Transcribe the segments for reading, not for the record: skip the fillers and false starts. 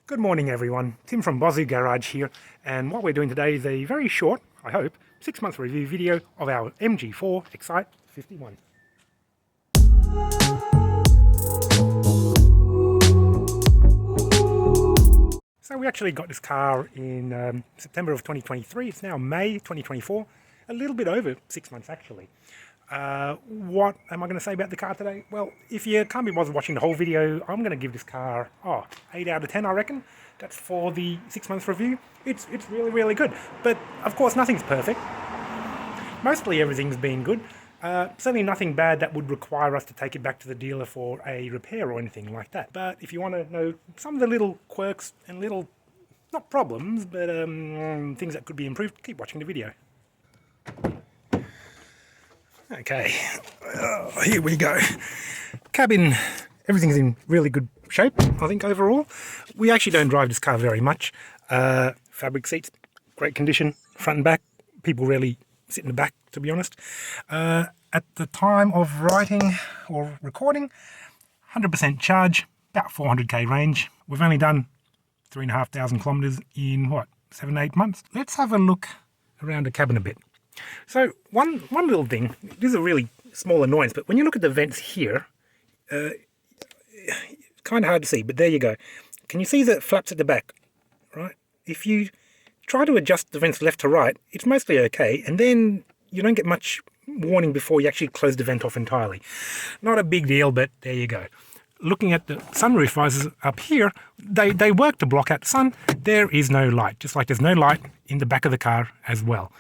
Good morning everyone, Tim from Bozu Garage here, and what we're doing today is a very short, I hope, 6-month review video of our MG4 Excite 51. So we actually got this car in September of 2023, it's now May 2024, a little bit over 6 months actually. What am I going to say about the car today? Well, if you can't be bothered watching the whole video, I'm going to give this car 8 out of 10 I reckon. That's for the 6 months review. It's really good, but of course nothing's perfect. Mostly everything's been good. Certainly nothing bad that would require us to take it back to the dealer for a repair or anything like that. But if you want to know some of the little quirks and little, not problems, but things that could be improved, keep watching the video. Okay, here we go. Cabin, everything's in really good shape, I think, overall. We actually don't drive this car very much. Fabric seats, great condition, front and back. People rarely sit in the back, to be honest. At the time of writing or recording, 100% charge, about 400k range. We've only done 3,500 kilometers in, 7-8 months? Let's have a look around the cabin a bit. So one little thing, this is a really small annoyance, but when you look at the vents here, it's kind of hard to see, but there you go. Can you see the flaps at the back, right? If you try to adjust the vents left to right, it's mostly okay, and then you don't get much warning before you actually close the vent off entirely. Not a big deal, but there you go. Looking at the sunroof visors up here, they work to block out the sun. There is no light, just like there's no light in the back of the car as well.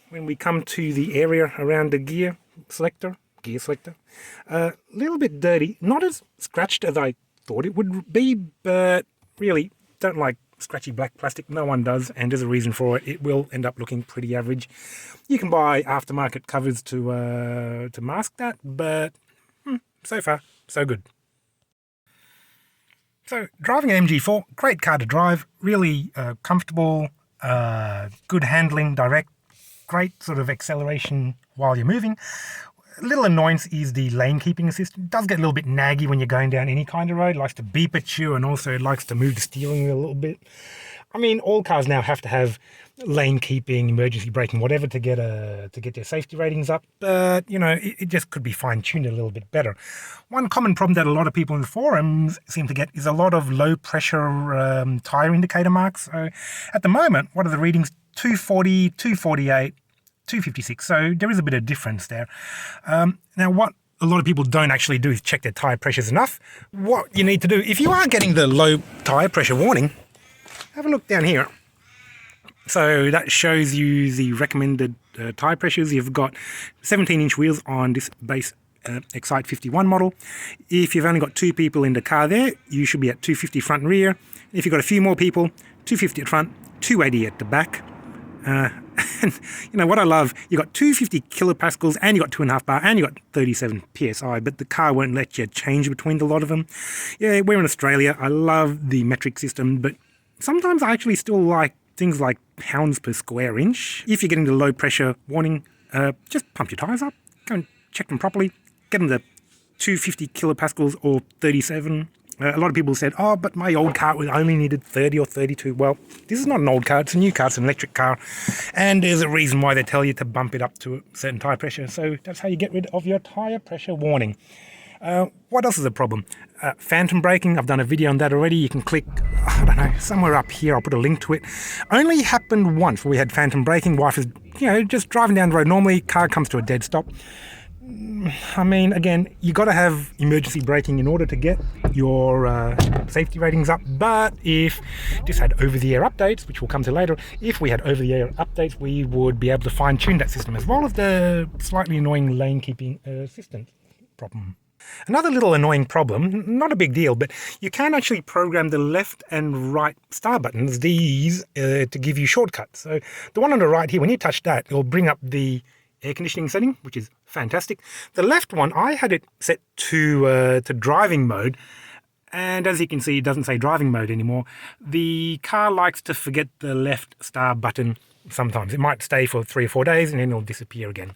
When we come to the area around the gear selector, a little bit dirty, not as scratched as I thought it would be, but really don't like scratchy black plastic. No one does, and there's a reason for it. It will end up looking pretty average. You can buy aftermarket covers to mask that, but so far, so good. So driving an MG4, great car to drive, really comfortable, good handling, direct, great sort of acceleration while you're moving. A little annoyance is the lane keeping assist. It does get a little bit naggy when you're going down any kind of road. It likes to beep at you, and also it likes to move the steering wheel a little bit. I mean, all cars now have to have lane keeping, emergency braking, whatever to get their safety ratings up. But you know, it just could be fine-tuned a little bit better. One common problem that a lot of people in the forums seem to get is a lot of low pressure tire indicator marks. So at the moment, what are the readings? 240, 248. 256, so there is a bit of difference there. Now what a lot of people don't actually do is check their tyre pressures enough. What you need to do, if you are getting the low tyre pressure warning, have a look down here. So that shows you the recommended tyre pressures. You've got 17-inch wheels on this base Excite 51 model. If you've only got 2 people in the car there, you should be at 250 front and rear. If you've got a few more people, 250 at front, 280 at the back. And you know what I love, you got 250 kilopascals and you got 2.5 bar and you got 37 psi, but the car won't let you change between the lot of them. Yeah, we're in Australia. I love the metric system, but sometimes I actually still like things like pounds per square inch. If you're getting the low pressure warning, just pump your tires up, go and check them properly, get them to 250 kilopascals or 37. A lot of people said, oh, but my old car only needed 30 or 32. Well, this is not an old car, it's a new car, it's an electric car. And there's a reason why they tell you to bump it up to a certain tyre pressure. So that's how you get rid of your tyre pressure warning. What else is a problem? Phantom braking, I've done a video on that already. You can click, I don't know, somewhere up here, I'll put a link to it. Only happened once where we had phantom braking. Wife is, just driving down the road normally, car comes to a dead stop. I mean, again, you got to have emergency braking in order to get your safety ratings up. But if this had over-the-air updates, which we'll come to later, if we had over-the-air updates, we would be able to fine-tune that system, as well as the slightly annoying lane-keeping assistant problem. Another little annoying problem, not a big deal, but you can actually program the left and right start buttons, these, to give you shortcuts. So the one on the right here, when you touch that, it'll bring up the air conditioning setting, which is fantastic. The left one, I had it set to driving mode, and as you can see, it doesn't say driving mode anymore. The car likes to forget the left start button sometimes. It might stay for 3 or 4 days and then it'll disappear again.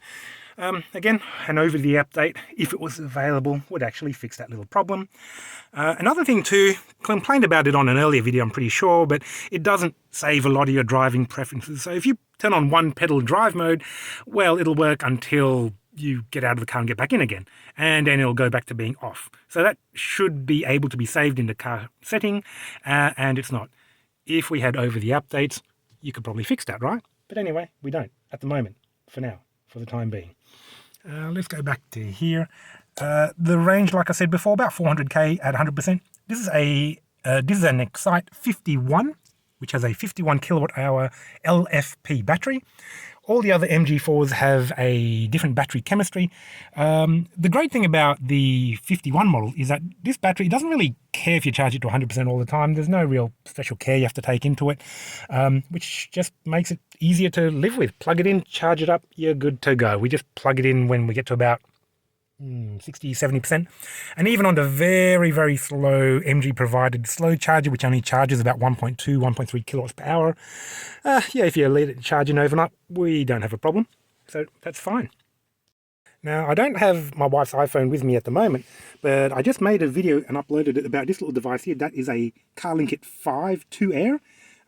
Again, an over-the update, if it was available, would actually fix that little problem. Another thing too, complained about it on an earlier video, I'm pretty sure, but it doesn't save a lot of your driving preferences. So if you turn on one pedal drive mode, well, it'll work until you get out of the car and get back in again, and then it'll go back to being off. So that should be able to be saved in the car setting, and it's not. If we had over the updates, you could probably fix that, right? But anyway, we don't at the moment, for now, for the time being. Let's go back to here. The range, like I said before, about 400k at 100%. This is an Excite 51, which has a 51 kilowatt hour LFP battery. All the other MG4s have a different battery chemistry. The great thing about the 51 model is that this battery doesn't really care if you charge it to 100% all the time. There's no real special care you have to take into it, which just makes it easier to live with. Plug it in, charge it up, you're good to go. We just plug it in when we get to about 60-70%, and even on the very, very slow MG provided slow charger, which only charges about 1.3 kilowatts per hour, yeah, if you let it charging overnight, we don't have a problem, so that's fine. Now, I don't have my wife's iPhone with me at the moment, but I just made a video and uploaded it about this little device here. That is a Carlinkit 5 2 Air.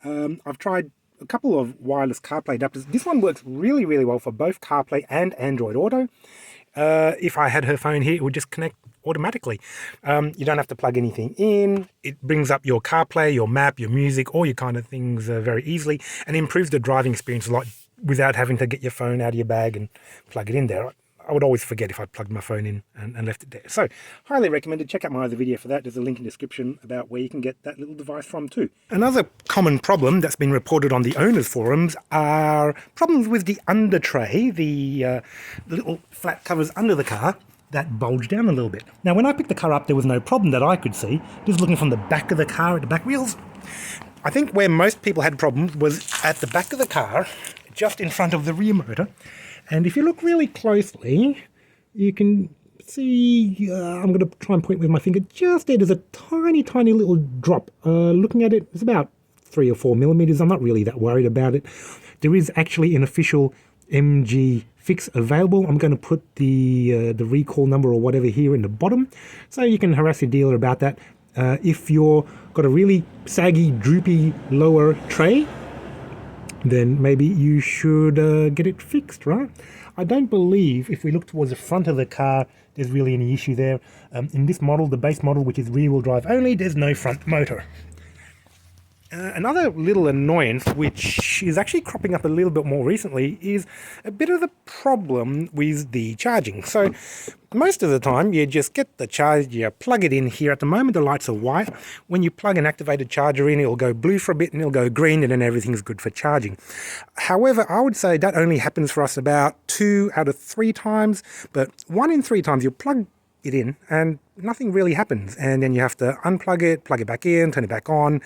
I've tried a couple of wireless CarPlay adapters. This one works really, really well for both CarPlay and Android Auto. If I had her phone here, it would just connect automatically. You don't have to plug anything in. It brings up your CarPlay, your map, your music, all your kind of things very easily, and improves the driving experience a lot without having to get your phone out of your bag and plug it in there. I would always forget if I plugged my phone in and left it there. So, highly recommended. Check out my other video for that. There's a link in the description about where you can get that little device from too. Another common problem that's been reported on the owners' forums are problems with the under tray, the little flat covers under the car that bulge down a little bit. Now, when I picked the car up, there was no problem that I could see. Just looking from the back of the car at the back wheels. I think where most people had problems was at the back of the car, just in front of the rear motor. And if you look really closely, you can see, I'm going to try and point with my finger, just there, there's a tiny, tiny little drop. Looking at it, it's about 3 or 4 millimeters. I'm not really that worried about it. There is actually an official MG fix available. I'm going to put the recall number or whatever here in the bottom, so you can harass your dealer about that. If you're got a really saggy, droopy lower tray, then maybe you should get it fixed, right? I don't believe, if we look towards the front of the car, there's really any issue there. In this model, the base model, which is rear-wheel drive only, there's no front motor. Another little annoyance, which is actually cropping up a little bit more recently, is a bit of the problem with the charging. So most of the time you just get the charge, you plug it in here. At the moment the lights are white. When you plug an activated charger in, it'll go blue for a bit and it'll go green, and then everything's good for charging. However, I would say that only happens for us about 2 out of 3 times, but 1 in 3 times you'll plug it in and nothing really happens, and then you have to unplug it, plug it back in, turn it back on,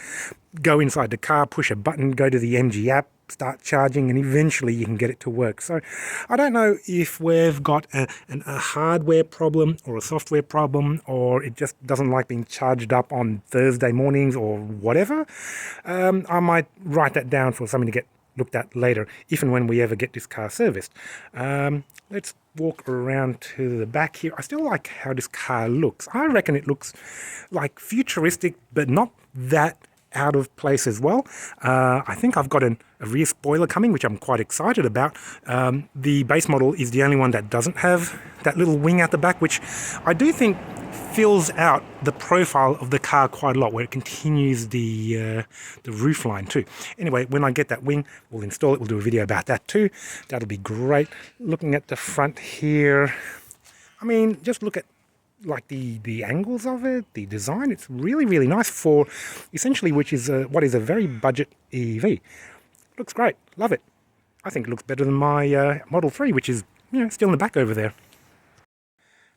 go inside the car, push a button, go to the MG app, start charging, and eventually you can get it to work. So I don't know if we've got a hardware problem or a software problem, or it just doesn't like being charged up on Thursday mornings or whatever. I might write that down for something to get looked at later, if and when we ever get this car serviced. Let's walk around to the back here. I still like how this car looks. I reckon it looks like futuristic, but not that out of place as well. I think I've got a rear spoiler coming, which I'm quite excited about. The base model is the only one that doesn't have that little wing out the back, which I do think fills out the profile of the car quite a lot, where it continues the roof line too. Anyway, when I get that wing, we'll install it. We'll do a video about that too. That'll be great. Looking at the front here, I mean, just look at like the angles of it, the design. It's really, really nice for essentially which is what is a very budget EV. Looks great. Love it. I think it looks better than my Model 3, which is, you know, still in the back over there.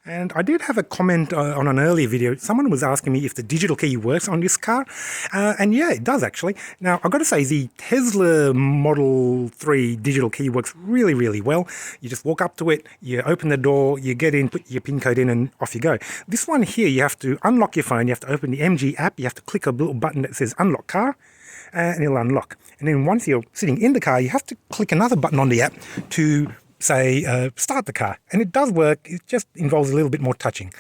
And I did have a comment on an earlier video. Someone was asking me if the digital key works on this car. And yeah, it does actually. Now, I've got to say, the Tesla Model 3 digital key works really, really well. You just walk up to it, you open the door, you get in, put your PIN code in, and off you go. This one here, you have to unlock your phone, you have to open the MG app, you have to click a little button that says unlock car, and it'll unlock. And then once you're sitting in the car, you have to click another button on the app to say, start the car. And it does work, it just involves a little bit more touching.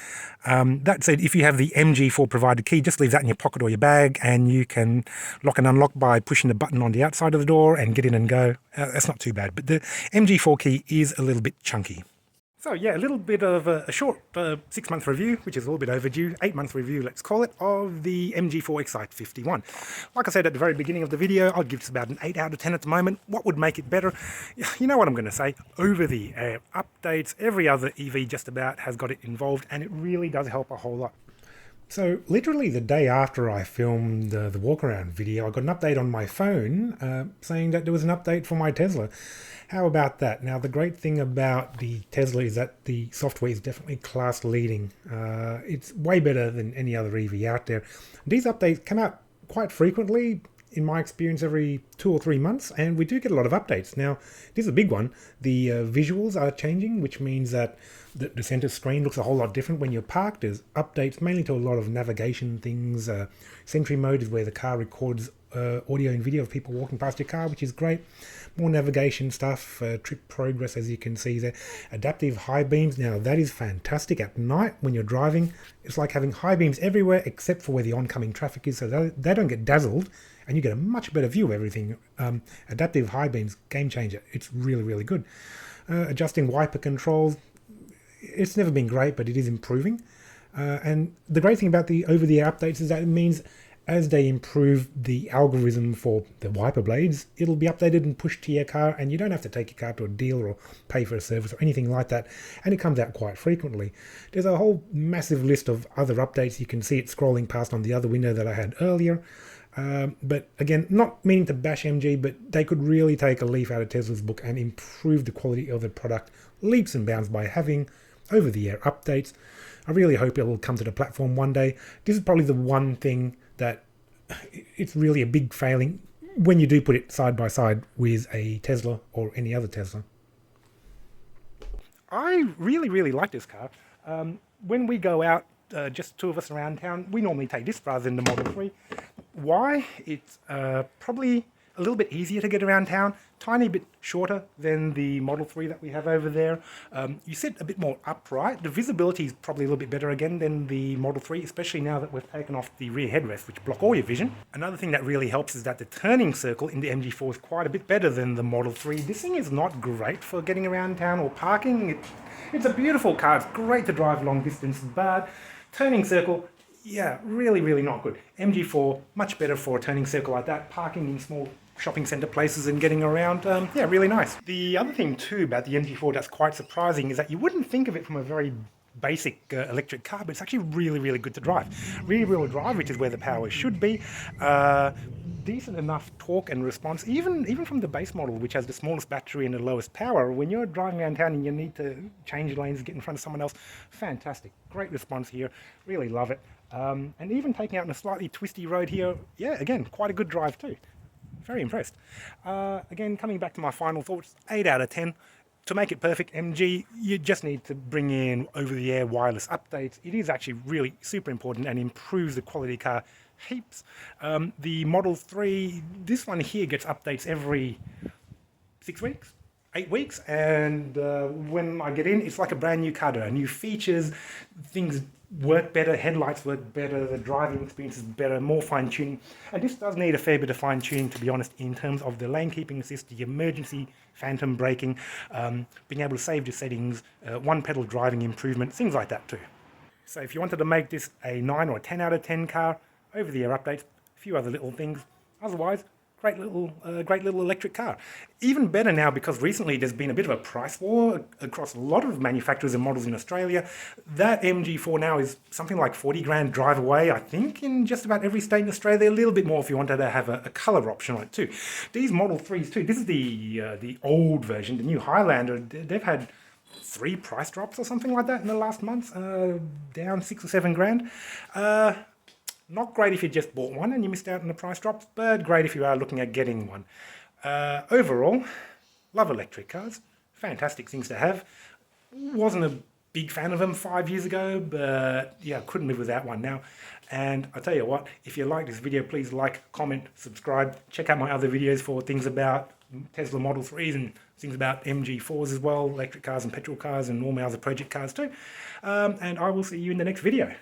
That said, if you have the MG4 provided key, just leave that in your pocket or your bag, and you can lock and unlock by pushing the button on the outside of the door and get in and go. That's not too bad, but the MG4 key is a little bit chunky. So yeah, a little bit of a short 6-month review, which is a little bit overdue, 8-month review, let's call it, of the MG4 Excite 51. Like I said at the very beginning of the video, I'd give this about an 8 out of 10 at the moment. What would make it better? You know what I'm going to say, over-the-air updates. Every other EV just about has got it involved, and it really does help a whole lot. So literally the day after I filmed the walk-around video, I got an update on my phone saying that there was an update for my Tesla. How about that? Now, the great thing about the Tesla is that the software is definitely class leading. It's way better than any other EV out there. These updates come out quite frequently, in my experience, every 2 or 3 months, and we do get a lot of updates. Now, this is a big one. The visuals are changing, which means that the center screen looks a whole lot different when you're parked. There's updates mainly to a lot of navigation things. Sentry mode is where the car records audio and video of people walking past your car, which is great. More navigation stuff, trip progress, as you can see there. Adaptive high beams, now that is fantastic. At night when you're driving, it's like having high beams everywhere except for where the oncoming traffic is, so they don't get dazzled, and you get a much better view of everything. Adaptive high beams, game changer. It's really, really good. Adjusting wiper controls, it's never been great, but it is improving. And the great thing about the over-the-air updates is that it means as they improve the algorithm for the wiper blades, it'll be updated and pushed to your car, and you don't have to take your car to a dealer or pay for a service or anything like that, and it comes out quite frequently. There's a whole massive list of other updates. You can see it scrolling past on the other window that I had earlier. But again, not meaning to bash MG, but they could really take a leaf out of Tesla's book and improve the quality of the product leaps and bounds by having over-the-air updates. I really hope it will come to the platform one day. This is probably the one thing that it's really a big failing when you do put it side by side with a Tesla or any other Tesla. I really, really like this car. When we go out, just two of us around town, we normally take this rather than the Model 3. Why? It's probably a little bit easier to get around town, tiny bit shorter than the Model 3 that we have over there. You sit a bit more upright. The visibility is probably a little bit better again than the Model 3, especially now that we've taken off the rear headrests, which block all your vision. Another thing that really helps is that the turning circle in the MG4 is quite a bit better than the Model 3. This thing is not great for getting around town or parking. It's a beautiful car. It's great to drive long distance, but turning circle, yeah, really, really not good. MG4, much better for a turning circle like that, parking in small shopping centre places and getting around, yeah, really nice. The other thing too about the MG4 that's quite surprising is that you wouldn't think of it from a very basic electric car, but it's actually really, really good to drive. Rear-wheel drive, which is where the power should be. Decent enough torque and response, even from the base model, which has the smallest battery and the lowest power. When you're driving around town and you need to change lanes, get in front of someone else, fantastic. Great response here. Really love it. And even taking out on a slightly twisty road here, yeah, again, quite a good drive too. Very impressed. Again, coming back to my final thoughts, 8 out of 10. To make it perfect, MG, you just need to bring in over-the-air wireless updates. It is actually really super important and improves the quality car heaps. The Model 3, this one here gets updates every 6 weeks, 8 weeks, and when I get in, it's like a brand new car. There are new features, things work better, headlights work better, the driving experience is better, more fine-tuning. And this does need a fair bit of fine-tuning, to be honest, in terms of the lane keeping assist, the emergency phantom braking, being able to save the settings, one pedal driving improvement, things like that too. So if you wanted to make this a 9 or a 10 out of 10 car, over-the-air updates, a few other little things. Otherwise, great little electric car. Even better now, because recently there's been a bit of a price war across a lot of manufacturers and models in Australia. That MG4 now is something like 40 grand drive away, I think, in just about every state in Australia. A little bit more if you wanted to have a colour option on it too. These Model 3s too, this is the old version, the new Highlander. They've had 3 price drops or something like that in the last month, down 6 or 7 grand. Not great if you just bought one and you missed out on the price drops, but great if you are looking at getting one. Overall, love electric cars. Fantastic things to have. Wasn't a big fan of them 5 years ago, but yeah, couldn't live without one now. And I tell you what, if you like this video, please like, comment, subscribe. Check out my other videos for things about Tesla Model 3s and things about MG4s as well, electric cars and petrol cars and all my other project cars too. And I will see you in the next video.